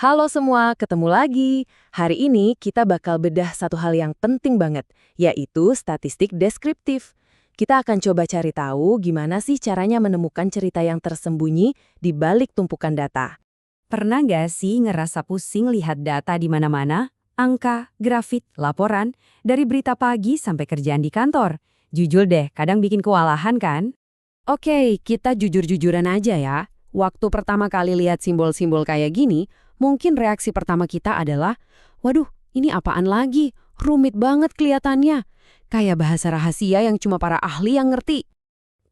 Halo semua, ketemu lagi. Hari ini kita bakal bedah satu hal yang penting banget, yaitu statistik deskriptif. Kita akan coba cari tahu gimana sih caranya menemukan cerita yang tersembunyi di balik tumpukan data. Pernah nggak sih ngerasa pusing lihat data di mana-mana? Angka, grafik, laporan, dari berita pagi sampai kerjaan di kantor. Jujur deh, kadang bikin kewalahan kan? Oke, kita jujur-jujuran aja ya. Waktu pertama kali lihat simbol-simbol kayak gini, mungkin reaksi pertama kita adalah, waduh, ini apaan lagi? Rumit banget kelihatannya. Kayak bahasa rahasia yang cuma para ahli yang ngerti.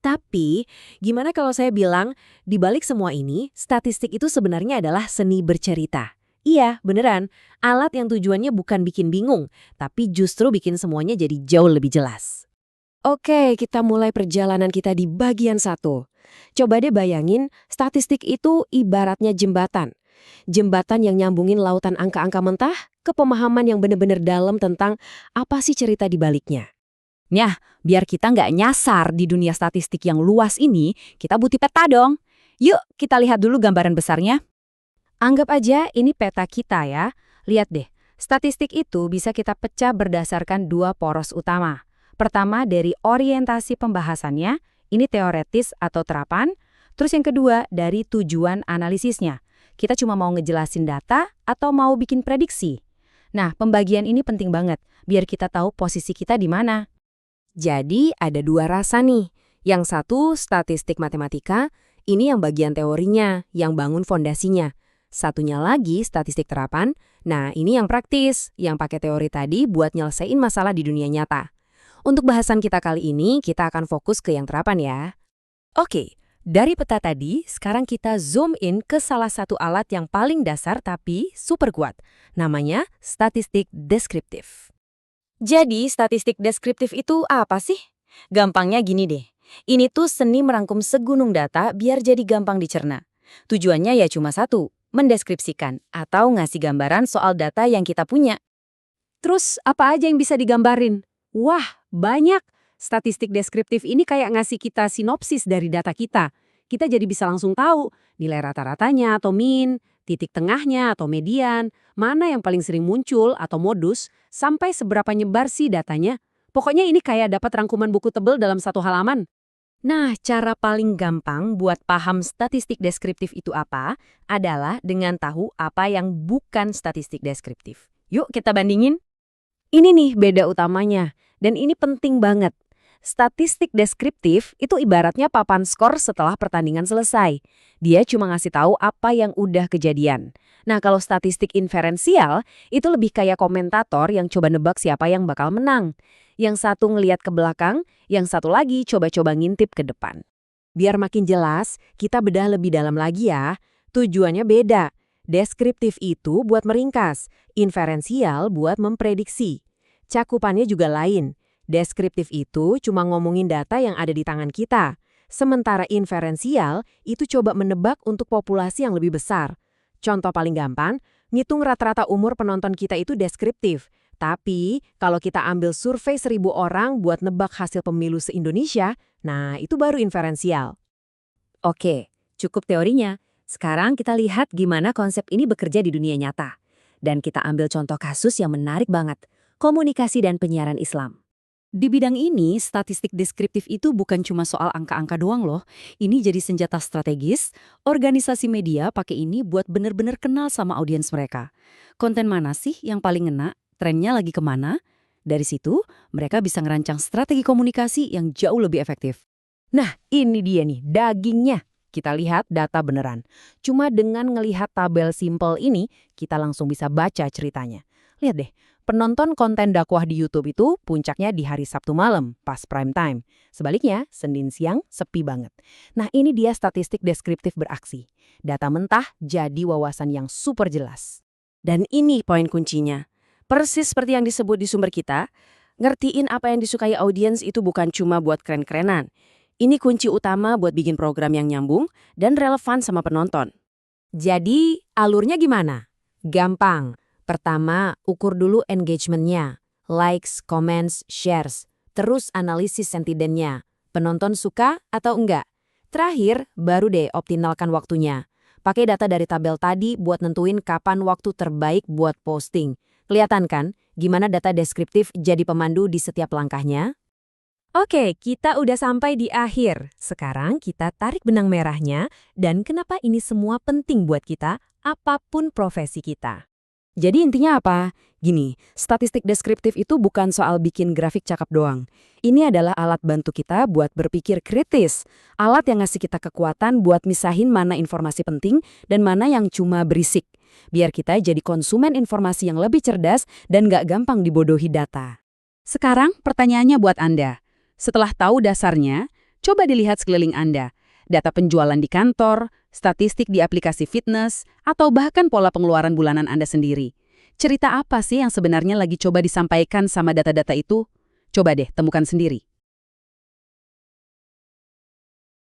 Tapi, gimana kalau saya bilang, di balik semua ini, statistik itu sebenarnya adalah seni bercerita. Iya, beneran. Alat yang tujuannya bukan bikin bingung, tapi justru bikin semuanya jadi jauh lebih jelas. Oke, kita mulai perjalanan kita di bagian 1. Coba deh bayangin, statistik itu ibaratnya jembatan. Jembatan yang nyambungin lautan angka-angka mentah ke pemahaman yang benar-benar dalam tentang apa sih cerita di baliknya. Nah, biar kita nggak nyasar di dunia statistik yang luas ini, kita butuh peta dong. Yuk, kita lihat dulu gambaran besarnya. Anggap aja ini peta kita ya. Lihat deh, statistik itu bisa kita pecah berdasarkan 2 poros utama. Pertama dari orientasi pembahasannya, ini teoretis atau terapan. Terus yang kedua dari tujuan analisisnya. Kita cuma mau ngejelasin data atau mau bikin prediksi. Nah, pembagian ini penting banget, biar kita tahu posisi kita di mana. Jadi ada 2 rasa nih. Yang satu statistik matematika, ini yang bagian teorinya, yang bangun fondasinya. Satunya lagi statistik terapan, nah ini yang praktis, yang pakai teori tadi buat nyelesain masalah di dunia nyata. Untuk bahasan kita kali ini, kita akan fokus ke yang terapan ya. Oke, dari peta tadi, sekarang kita zoom in ke salah satu alat yang paling dasar tapi super kuat. Namanya statistik deskriptif. Jadi, statistik deskriptif itu apa sih? Gampangnya gini deh. Ini tuh seni merangkum segunung data biar jadi gampang dicerna. Tujuannya ya cuma satu, mendeskripsikan atau ngasih gambaran soal data yang kita punya. Terus, apa aja yang bisa digambarin? Wah, banyak. Statistik deskriptif ini kayak ngasih kita sinopsis dari data kita. Kita jadi bisa langsung tahu nilai rata-ratanya atau mean, titik tengahnya atau median, mana yang paling sering muncul atau modus, sampai seberapa nyebar sih datanya. Pokoknya ini kayak dapat rangkuman buku tebel dalam satu halaman. Nah, cara paling gampang buat paham statistik deskriptif itu apa adalah dengan tahu apa yang bukan statistik deskriptif. Yuk kita bandingin. Ini nih beda utamanya, dan ini penting banget. Statistik deskriptif itu ibaratnya papan skor setelah pertandingan selesai. Dia cuma ngasih tahu apa yang udah kejadian. Nah, kalau statistik inferensial, itu lebih kayak komentator yang coba nebak siapa yang bakal menang. Yang satu ngeliat ke belakang, yang satu lagi coba-coba ngintip ke depan. Biar makin jelas, kita bedah lebih dalam lagi ya. Tujuannya beda. Deskriptif itu buat meringkas, inferensial buat memprediksi. Cakupannya juga lain. Deskriptif itu cuma ngomongin data yang ada di tangan kita. Sementara inferensial itu coba menebak untuk populasi yang lebih besar. Contoh paling gampang, ngitung rata-rata umur penonton kita itu deskriptif. Tapi, kalau kita ambil survei 1.000 orang buat nebak hasil pemilu se-Indonesia, nah itu baru inferensial. Oke, cukup teorinya. Sekarang kita lihat gimana konsep ini bekerja di dunia nyata. Dan kita ambil contoh kasus yang menarik banget, komunikasi dan penyiaran Islam. Di bidang ini, statistik deskriptif itu bukan cuma soal angka-angka doang loh. Ini jadi senjata strategis. Organisasi media pakai ini buat bener-bener kenal sama audiens mereka. Konten mana sih yang paling ngena? Trennya lagi kemana? Dari situ, mereka bisa ngerancang strategi komunikasi yang jauh lebih efektif. Nah, ini dia nih, dagingnya. Kita lihat data beneran. Cuma dengan ngelihat tabel simpel ini, kita langsung bisa baca ceritanya. Lihat deh, penonton konten dakwah di YouTube itu puncaknya di hari Sabtu malam, pas prime time. Sebaliknya, Senin siang sepi banget. Nah, ini dia statistik deskriptif beraksi. Data mentah jadi wawasan yang super jelas. Dan ini poin kuncinya. Persis seperti yang disebut di sumber kita, ngertiin apa yang disukai audiens itu bukan cuma buat keren-kerenan. Ini kunci utama buat bikin program yang nyambung dan relevan sama penonton. Jadi, alurnya gimana? Gampang. Pertama, ukur dulu engagement-nya. Likes, comments, shares. Terus analisis sentimennya. Penonton suka atau enggak? Terakhir, baru deh optimalkan waktunya. Pakai data dari tabel tadi buat nentuin kapan waktu terbaik buat posting. Kelihatan kan gimana data deskriptif jadi pemandu di setiap langkahnya? Oke, kita udah sampai di akhir. Sekarang kita tarik benang merahnya dan kenapa ini semua penting buat kita, apapun profesi kita. Jadi intinya apa? Gini, statistik deskriptif itu bukan soal bikin grafik cakep doang. Ini adalah alat bantu kita buat berpikir kritis. Alat yang ngasih kita kekuatan buat misahin mana informasi penting dan mana yang cuma berisik. Biar kita jadi konsumen informasi yang lebih cerdas dan nggak gampang dibodohi data. Sekarang pertanyaannya buat Anda. Setelah tahu dasarnya, coba dilihat sekeliling Anda. Data penjualan di kantor, statistik di aplikasi fitness, atau bahkan pola pengeluaran bulanan Anda sendiri. Cerita apa sih yang sebenarnya lagi coba disampaikan sama data-data itu? Coba deh temukan sendiri.